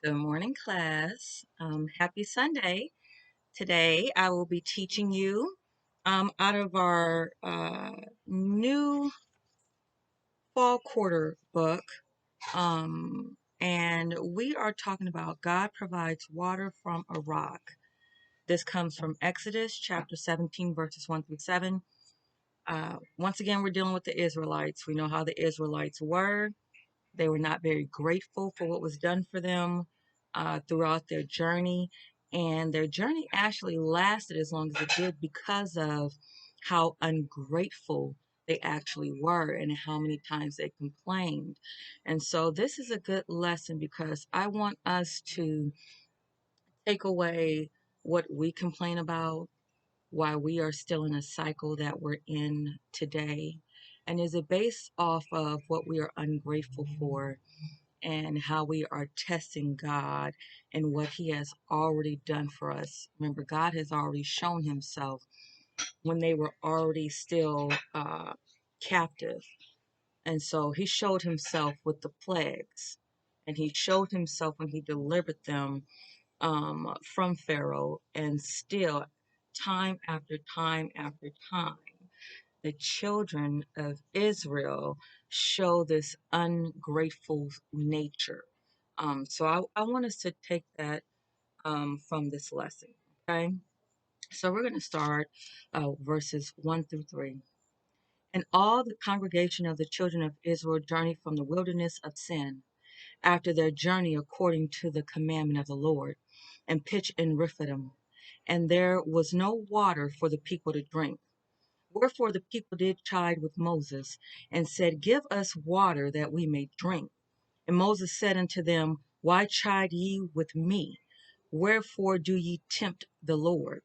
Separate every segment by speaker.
Speaker 1: Good morning, class. Happy Sunday. Today I will be teaching you out of our new fall quarter book. And we are talking about God provides water from a rock. This comes from Exodus chapter 17, verses 1 through 7. Once again, we're dealing with the Israelites. We know how the Israelites were. They were not very grateful for what was done for them throughout their journey. And their journey actually lasted as long as it did because of how ungrateful they actually were and how many times they complained. And so this is a good lesson because I want us to take away what we complain about, why we are still in a cycle that we're in today. And is it based off of what we are ungrateful for? And how we are testing God and what He has already done for us. Remember, God has already shown Himself when they were already still captive. And so He showed Himself with the plagues. And He showed Himself when He delivered them from Pharaoh. And still, time after time after time, the children of Israel show this ungrateful nature. So I want us to take that from this lesson. Okay. So we're going to start verses 1 through 3. And all the congregation of the children of Israel journeyed from the wilderness of Sin after their journey according to the commandment of the Lord, and pitched in Rephidim. And there was no water for the people to drink. Wherefore the people did chide with Moses, and said, Give us water that we may drink. And Moses said unto them, Why chide ye with me? Wherefore do ye tempt the Lord?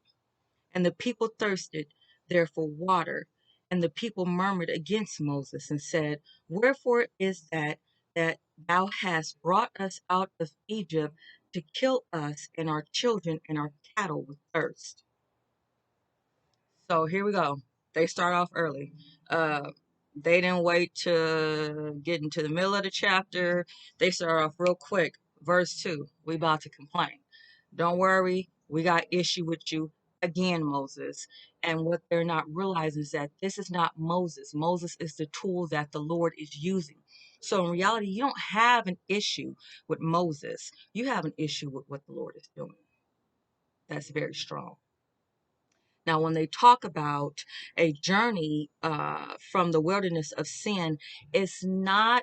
Speaker 1: And the people thirsted there for water. And the people murmured against Moses, and said, Wherefore is that thou hast brought us out of Egypt to kill us and our children and our cattle with thirst? So here we go. They start off early. They didn't wait to get into the middle of the chapter. They start off real quick. Verse 2, we about to complain. Don't worry, we got issue with you again, Moses. And what they're not realizing is that this is not Moses. Moses is the tool that the Lord is using. So in reality, you don't have an issue with Moses. You have an issue with what the Lord is doing. That's very strong. Now, when they talk about a journey from the wilderness of sin, it's not,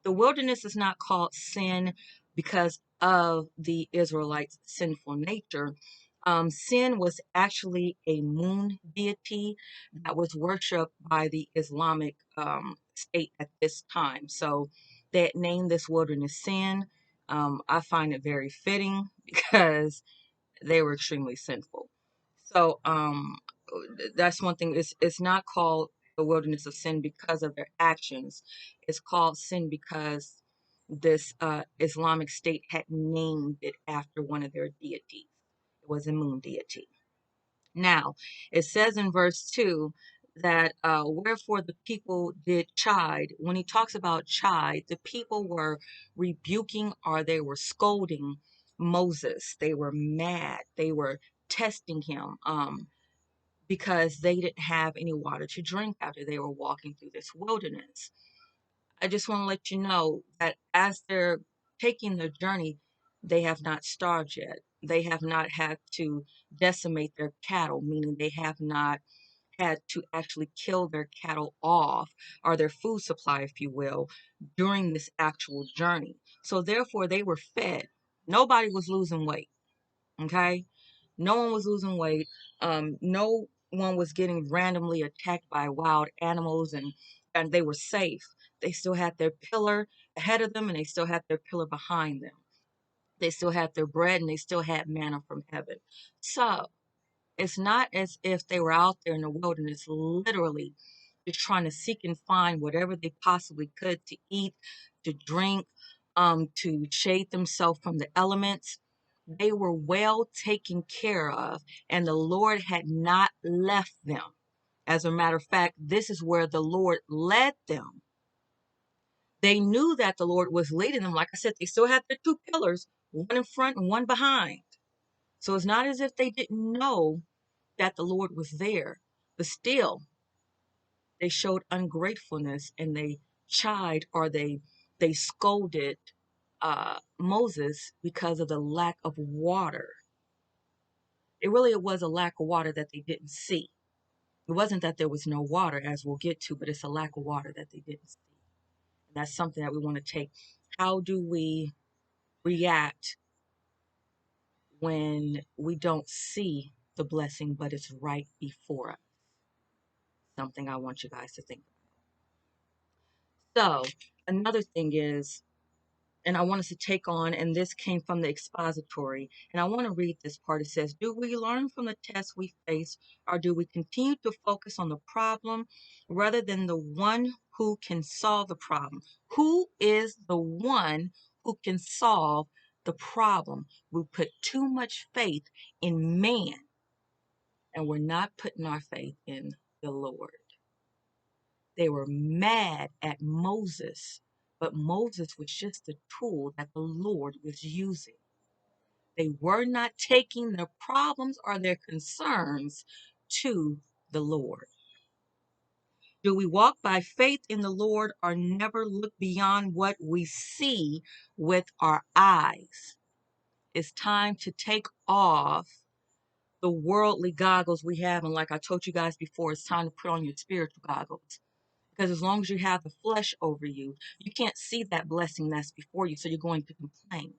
Speaker 1: the wilderness is not called sin because of the Israelites' sinful nature. Sin was actually a moon deity that was worshipped by the Islamic state at this time. So they named this wilderness sin. I find it very fitting because they were extremely sinful. So that's one thing. It's not called the wilderness of sin because of their actions. It's called sin because this Islamic state had named it after one of their deities. It was a moon deity. Now, it says in verse 2 that wherefore the people did chide. When he talks about chide, the people were rebuking or they were scolding Moses. They were mad. They were testing him because they didn't have any water to drink after they were walking through this wilderness. I just want to let you know that as they're taking their journey, they have not starved yet. They have not had to decimate their cattle, meaning they have not had to actually kill their cattle off or their food supply, if you will, during this actual journey. So therefore, they were fed. Nobody was losing weight. Okay, no one was losing weight. No one was getting randomly attacked by wild animals, and they were safe. They still had their pillar ahead of them, and they still had their pillar behind them. They still had their bread, and they still had manna from heaven. So it's not as if they were out there in the wilderness, literally just trying to seek and find whatever they possibly could to eat, to drink, to shade themselves from the elements. They were well taken care of, and the Lord had not left them. As a matter of fact, this is where the Lord led them. They knew that the Lord was leading them. Like I said, they still had their two pillars, one in front and one behind. So it's not as if they didn't know that the Lord was there, but still they showed ungratefulness and they chid or they scolded Moses because of the lack of water. It was a lack of water that they didn't see. It wasn't that there was no water, as we'll get to, but it's a lack of water that they didn't see. And that's something that we want to take. How do we react when we don't see the blessing, but it's right before us? Something I want you guys to think about. So, another thing is, and I want us to take on, and this came from the expository, and I want to read this part. It says, do we learn from the tests we face, or do we continue to focus on the problem rather than the one who can solve the problem? Who is the one who can solve the problem? We put too much faith in man, and we're not putting our faith in the Lord. They were mad at Moses, but Moses was just a tool that the Lord was using. They were not taking their problems or their concerns to the Lord. Do we walk by faith in the Lord or never look beyond what we see with our eyes? It's time to take off the worldly goggles we have. And like I told you guys before, it's time to put on your spiritual goggles. Because as long as you have the flesh over you, you can't see that blessing that's before you, so you're going to complain.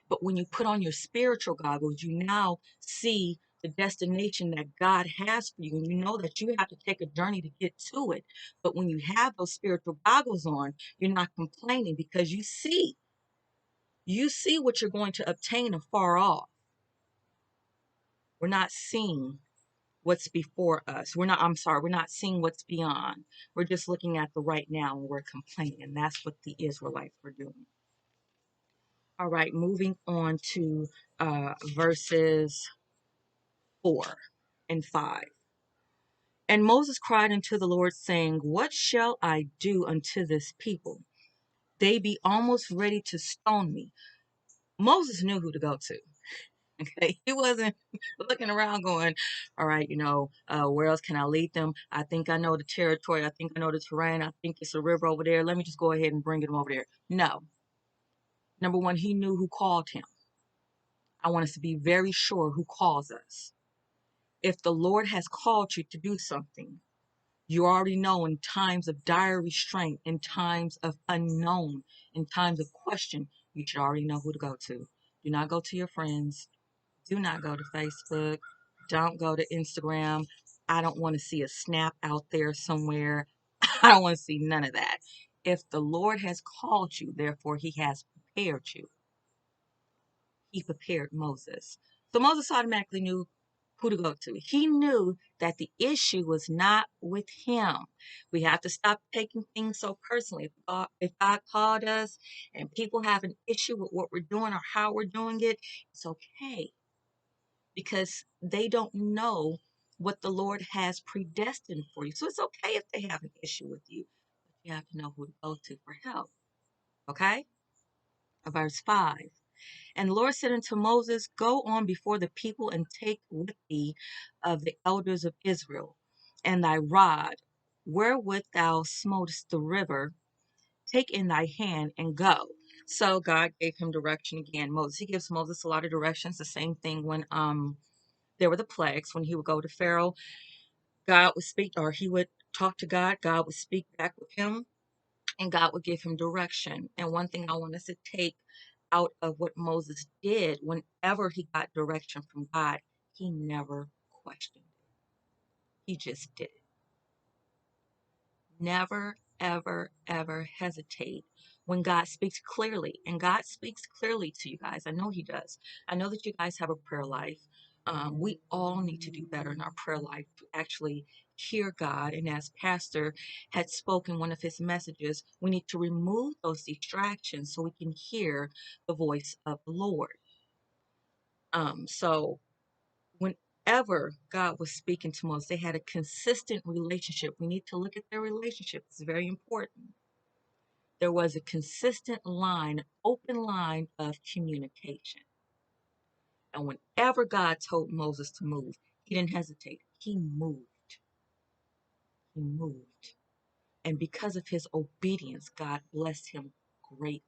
Speaker 1: But when you put on your spiritual goggles, you now see the destination that God has for you, and you know that you have to take a journey to get to it. But when you have those spiritual goggles on, you're not complaining because you see what you're going to obtain afar off. We're not seeing what's before us. We're not seeing what's beyond. We're just looking at the right now and we're complaining. And that's what the Israelites were doing. All right, moving on to verses 4 and 5. And Moses cried unto the Lord, saying, what shall I do unto this people? They be almost ready to stone me. Moses knew who to go to. Okay, he wasn't looking around going, all right, where else can I lead them? I think I know the territory. I think I know the terrain. I think it's a river over there. Let me just go ahead and bring them over there. No. Number one, he knew who called him. I want us to be very sure who calls us. If the Lord has called you to do something, you already know in times of dire restraint, in times of unknown, in times of question, you should already know who to go to. Do not go to your friends. Do not go to Facebook. Don't go to Instagram. I don't want to see a snap out there somewhere. I don't want to see none of that. If the Lord has called you, therefore he has prepared you. He prepared Moses. So Moses automatically knew who to go to. He knew that the issue was not with him. We have to stop taking things so personally. If God called us and people have an issue with what we're doing or how we're doing it, it's okay, because they don't know what the Lord has predestined for you. So it's okay if they have an issue with you, but you have to know who to go to for help. Okay? Verse 5. And the Lord said unto Moses, go on before the people and take with thee of the elders of Israel, and thy rod, wherewith thou smotest the river, take in thy hand and go. So God gave him direction again. He gives Moses a lot of directions. The same thing when there were the plagues. When he would go to Pharaoh, God would speak, or he would talk to God. God would speak back with him, and God would give him direction. And one thing I want us to take out of what Moses did, whenever he got direction from God, he never questioned it. He just did it. Never, ever, ever hesitate when God speaks clearly. And God speaks clearly to you guys. I know he does. I know that you guys have a prayer life. We all need to do better in our prayer life to actually hear God. And as Pastor had spoken one of his messages, we need to remove those distractions so we can hear the voice of the Lord. So whenever God was speaking to Moses, they had a consistent relationship. We need to look at their relationship. It's very important. There was a consistent line, open line of communication. And whenever God told Moses to move, he didn't hesitate. He moved. He moved. And because of his obedience, God blessed him greatly.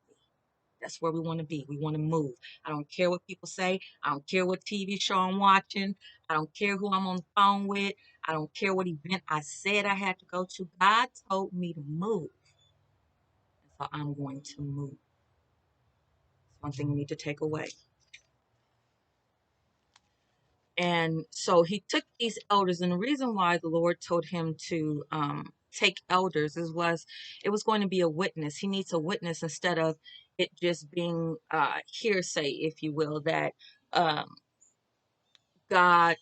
Speaker 1: That's where we want to be. We want to move. I don't care what people say. I don't care what TV show I'm watching. I don't care who I'm on the phone with. I don't care what event I said I had to go to. God told me to move. So I'm going to move. It's one thing we need to take away. And so he took these elders, and the reason why the Lord told him to take elders was it was going to be a witness. He needs a witness instead of it just being hearsay, if you will, that um, God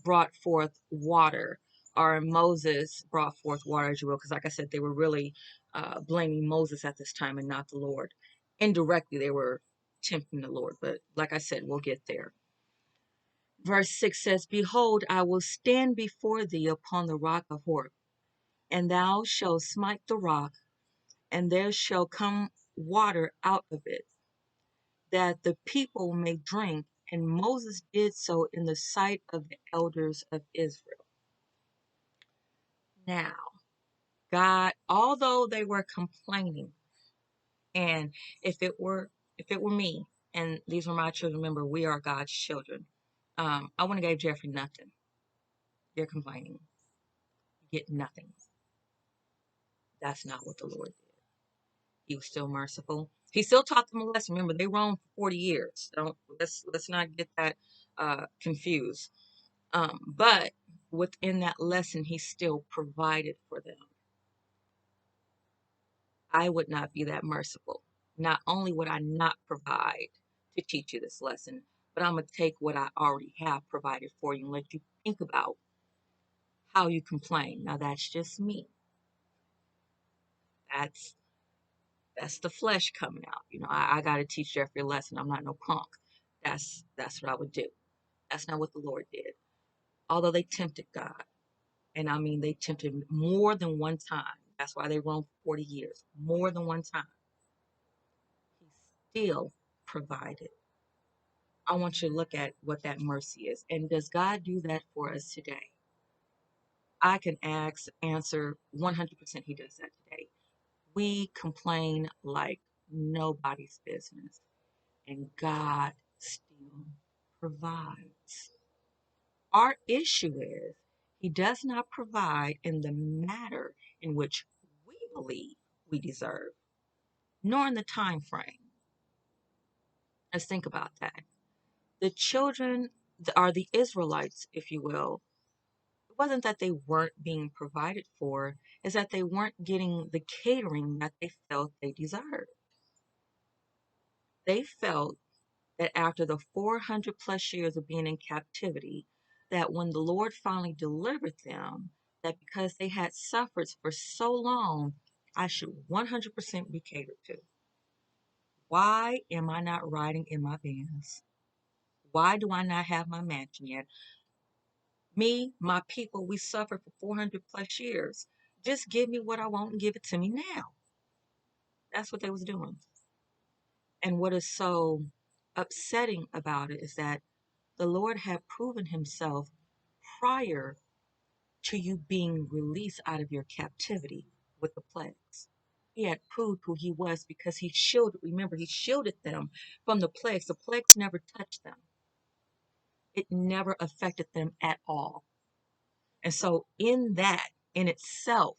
Speaker 1: brought forth water, or Moses brought forth water, as you will, because like I said, they were really blaming Moses at this time and not the Lord. Indirectly, they were tempting the Lord, but like I said, we'll get there. Verse 6 says, Behold, I will stand before thee upon the rock of Horeb, and thou shalt smite the rock, and there shall come water out of it, that the people may drink. And Moses did so in the sight of the elders of Israel. Now, God, although they were complaining, and if it were me, and these were my children, remember, we are God's children. I wouldn't have gave Jeffrey nothing. They're complaining. You get nothing. That's not what the Lord did. He was still merciful. He still taught them a lesson. Remember, they roamed for 40 years. Don't let's not get that confused. But within that lesson, he still provided for them. I would not be that merciful. Not only would I not provide to teach you this lesson, but I'm going to take what I already have provided for you and let you think about how you complain. Now, that's just me. That's the flesh coming out. I got to teach Jeffrey a lesson. I'm not no punk. That's what I would do. That's not what the Lord did. Although they tempted God, and I mean they tempted more than one time. That's why they roamed for 40 years. More than one time. He still provided. I want you to look at what that mercy is. And does God do that for us today? I can answer 100% he does that today. We complain like nobody's business, and God still provides. Our issue is he does not provide in the manner in which we believe we deserve, nor in the time frame. Let's think about that. The children are the Israelites, if you will. It wasn't that they weren't being provided for, it's that they weren't getting the catering that they felt they deserved. They felt that after the 400 plus years of being in captivity, that when the Lord finally delivered them, that because they had suffered for so long, I should 100% be catered to. Why am I not riding in my Benz? Why do I not have my mansion yet? Me, my people, we suffered for 400 plus years. Just give me what I want and give it to me now. That's what they was doing. And what is so upsetting about it is that the Lord had proven himself prior to you being released out of your captivity with the plagues. He had proved who he was because he shielded, remember, he shielded them from the plagues. The plagues never touched them. It never affected them at all. And so in that, in itself,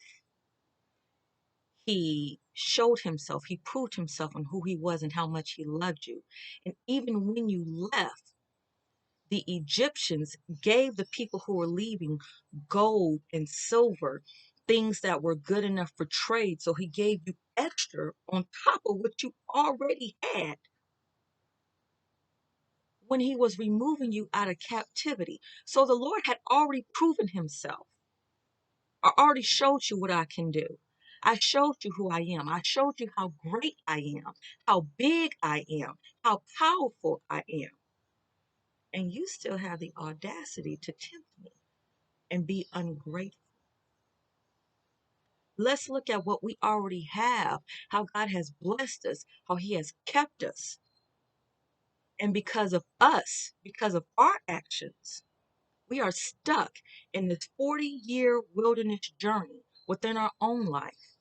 Speaker 1: he showed himself, he proved himself on who he was and how much he loved you. And even when you left, the Egyptians gave the people who were leaving gold and silver, things that were good enough for trade. So he gave you extra on top of what you already had when he was removing you out of captivity. So the Lord had already proven himself. I already showed you what I can do. I showed you who I am. I showed you how great I am, how big I am, how powerful I am. And you still have the audacity to tempt me and be ungrateful. Let's look at what we already have, how God has blessed us, how He has kept us. And because of us, because of our actions, we are stuck in this 40-year wilderness journey within our own life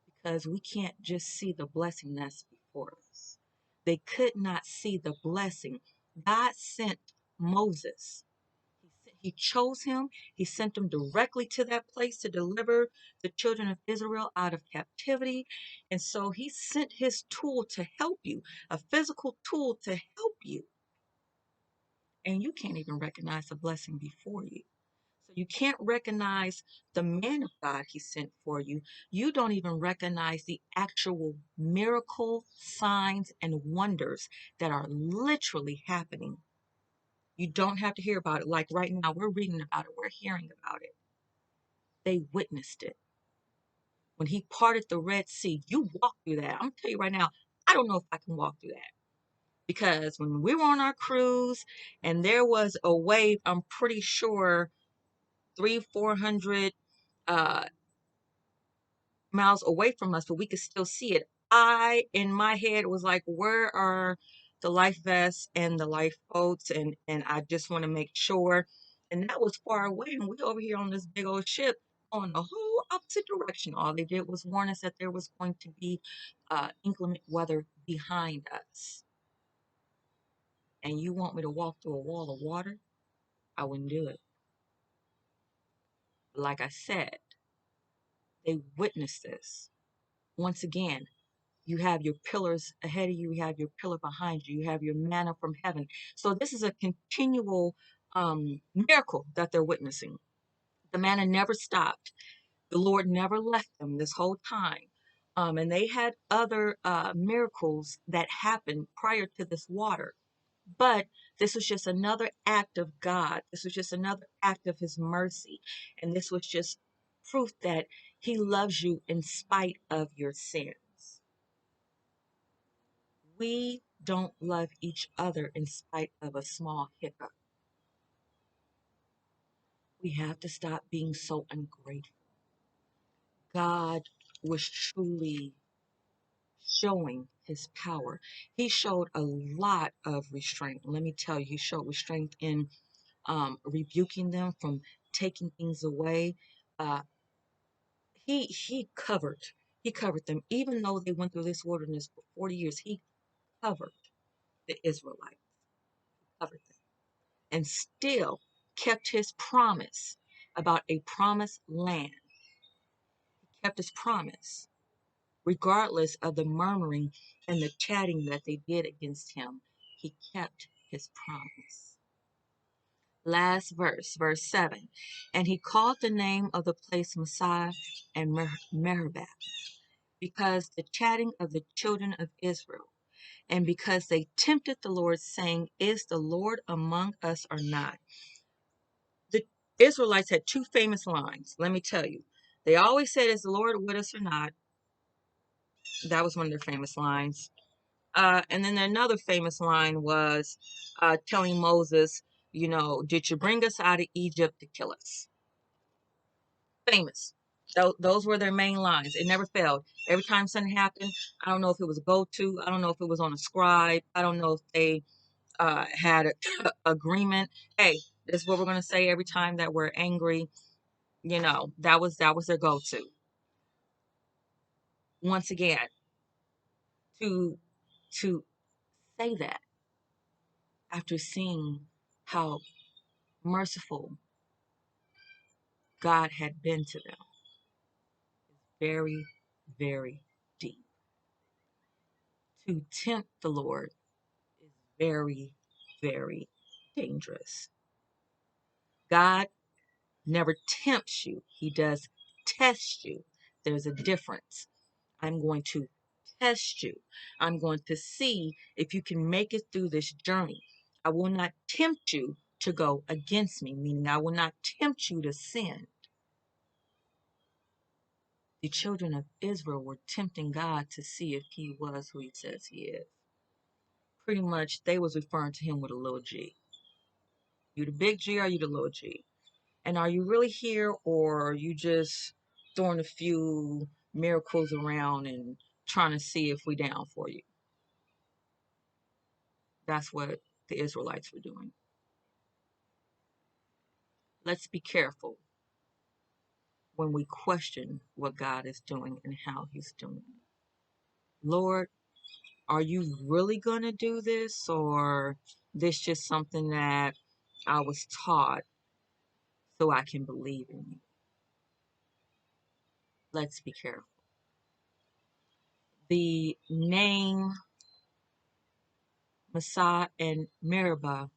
Speaker 1: because we can't just see the blessing that's before us. They could not see the blessing. God sent Moses. He chose him. He sent him directly to that place to deliver the children of Israel out of captivity. And so he sent his tool to help you, a physical tool to help you. And you can't even recognize the blessing before you. So you can't recognize the man of God he sent for you. You don't even recognize the actual miracle signs and wonders that are literally happening. You don't have to hear about it. Like right now, we're reading about it, we're hearing about it. They witnessed it. When he parted the Red Sea, you walked through that. I'm gonna tell you right now, I don't know if I can walk through that. Because when we were on our cruise and there was a wave, I'm pretty sure 400 uh, miles away from us, but we could still see it. In my head, was like, where are the life vests and the lifeboats? And I just want to make sure. And that was far away. And we over here on this big old ship on the whole opposite direction. All they did was warn us that there was going to be inclement weather behind us. And you want me to walk through a wall of water? I wouldn't do it. Like I said, they witnessed this. Once again, you have your pillars ahead of you, you have your pillar behind you, you have your manna from heaven. So this is a continual miracle that they're witnessing. The manna never stopped. The Lord never left them this whole time. And they had other miracles that happened prior to this water. But this was just another act of God. This was just another act of His mercy. And this was just proof that He loves you in spite of your sins. We don't love each other in spite of a small hiccup. We have to stop being so ungrateful. God was truly showing His power. He showed a lot of restraint. Let me tell you, He showed restraint in rebuking them from taking things away. Uh, he covered them, even though they went through this wilderness for 40 years. He covered the Israelites, covered them, and still kept His promise about a promised land. He kept His promise, regardless of the murmuring and the chatting that they did against Him. He kept His promise. Last verse, verse 7. And he called the name of the place Massah and Meribah, because the chatting of the children of Israel, and because they tempted the Lord, saying, Is the Lord among us or not? The Israelites had two famous lines, let me tell you. They always said, Is the Lord with us or not? That was one of their famous lines. And then another famous line was telling Moses, did you bring us out of Egypt to kill us? Famous. Those were their main lines. It never failed. Every time something happened, I don't know if it was a go-to. I don't know if it was on a scribe. I don't know if they had an agreement. Hey, this is what we're going to say every time that we're angry. That was their go-to. Once again, to to say that after seeing how merciful God had been to them, very, very deep. To tempt the Lord is very, very dangerous. God never tempts you, He does test you. There's a difference. I'm going to test you. I'm going to see if you can make it through this journey. I will not tempt you to go against me, meaning I will not tempt you to sin. The children of Israel were tempting God to see if He was who He says He is. Pretty much, they was referring to Him with a little g. You the big G or you the little g? And are you really here or are you just throwing a few miracles around and trying to see if we down for you. That's what the Israelites were doing. Let's be careful when we question what God is doing and how he's doing it. Lord, are you really going to do this, or this just something that I was taught so I can believe in you? Let's be careful. The name Massah and Meribah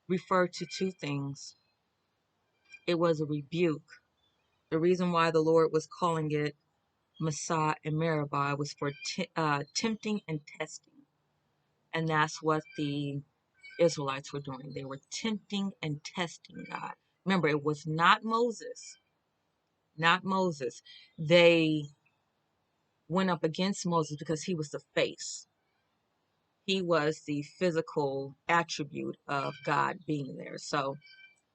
Speaker 1: refer to two things. It was a rebuke. The reason why the Lord was calling it Massah and Meribah was for tempting and testing. And that's what the Israelites were doing. They were tempting and testing God. Remember, it was not Moses. Not Moses. They went up against Moses because he was the face. He was the physical attribute of God being there. So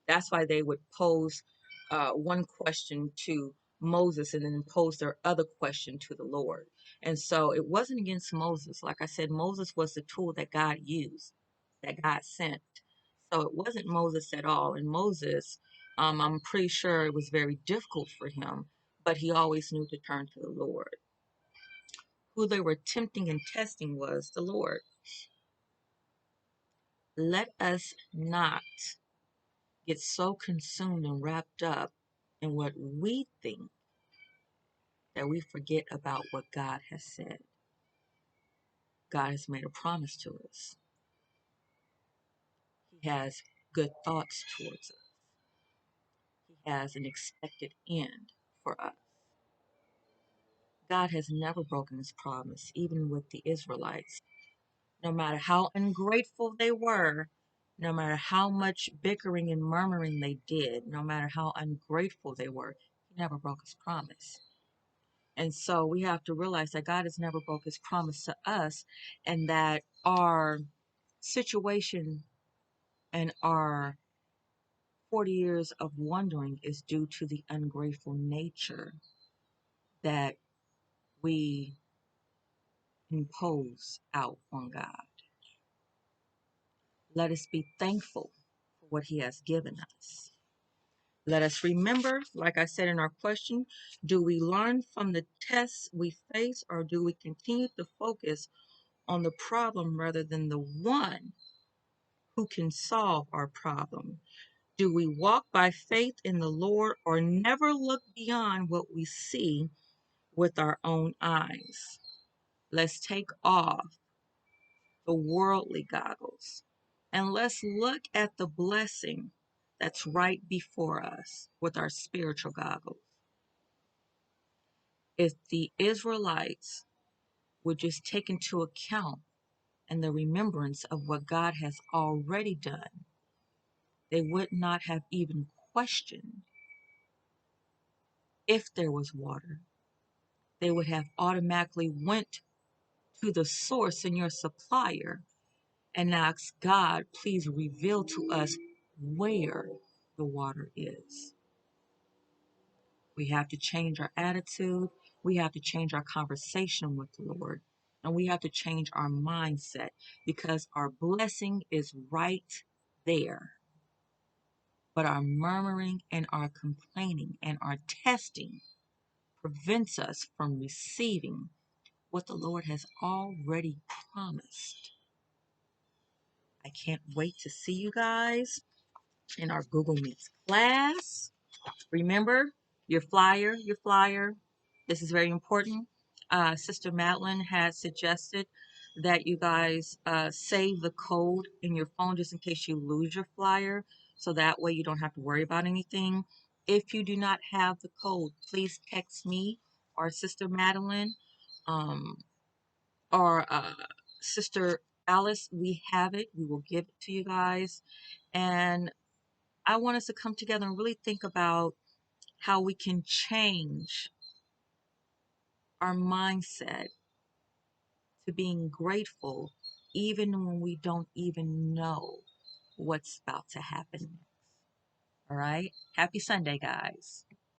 Speaker 1: that's why they would pose one question to Moses and then pose their other question to the Lord. And so it wasn't against Moses. Like I said, Moses was the tool that God used, that God sent. So it wasn't Moses at all. And Moses, I'm pretty sure it was very difficult for him, but he always knew to turn to the Lord. Who they were tempting and testing was the Lord. Let us not get so consumed and wrapped up in what we think that we forget about what God has said. God has made a promise to us. He has good thoughts towards us. He has an expected end for us. God has never broken his promise, even with the Israelites. No matter how ungrateful they were, no matter how much bickering and murmuring they did, no matter how ungrateful they were, he never broke his promise. And so we have to realize that God has never broke his promise to us, and that our situation and our 40 years of wandering is due to the ungrateful nature that we impose out on God. Let us be thankful for what he has given us. Let us remember, like I said in our question, do we learn from the tests we face, or do we continue to focus on the problem rather than the one who can solve our problem? Do we walk by faith in the Lord, or never look beyond what we see with our own eyes? Let's take off the worldly goggles and let's look at the blessing that's right before us with our spiritual goggles. If the Israelites would just take into account and the remembrance of what God has already done, they would not have even questioned if there was water. They would have automatically went to the source and your supplier and asked God, please reveal to us where the water is. We have to change our attitude. We have to change our conversation with the Lord. And we have to change our mindset, because our blessing is right there. But our murmuring and our complaining and our testing prevents us from receiving what the Lord has already promised. I can't wait to see you guys in our Google Meets class. Remember, your flyer. This is very important. Sister Madeline has suggested that you guys save the code in your phone just in case you lose your flyer, so that way you don't have to worry about anything. If you do not have the code, please text me or Sister Madeline, um, or Sister Alice. We have it. We will give it to you guys. And I want us to come together and really think about how we can change our mindset to being grateful even when we don't even know what's about to happen next. All right? Happy Sunday, guys.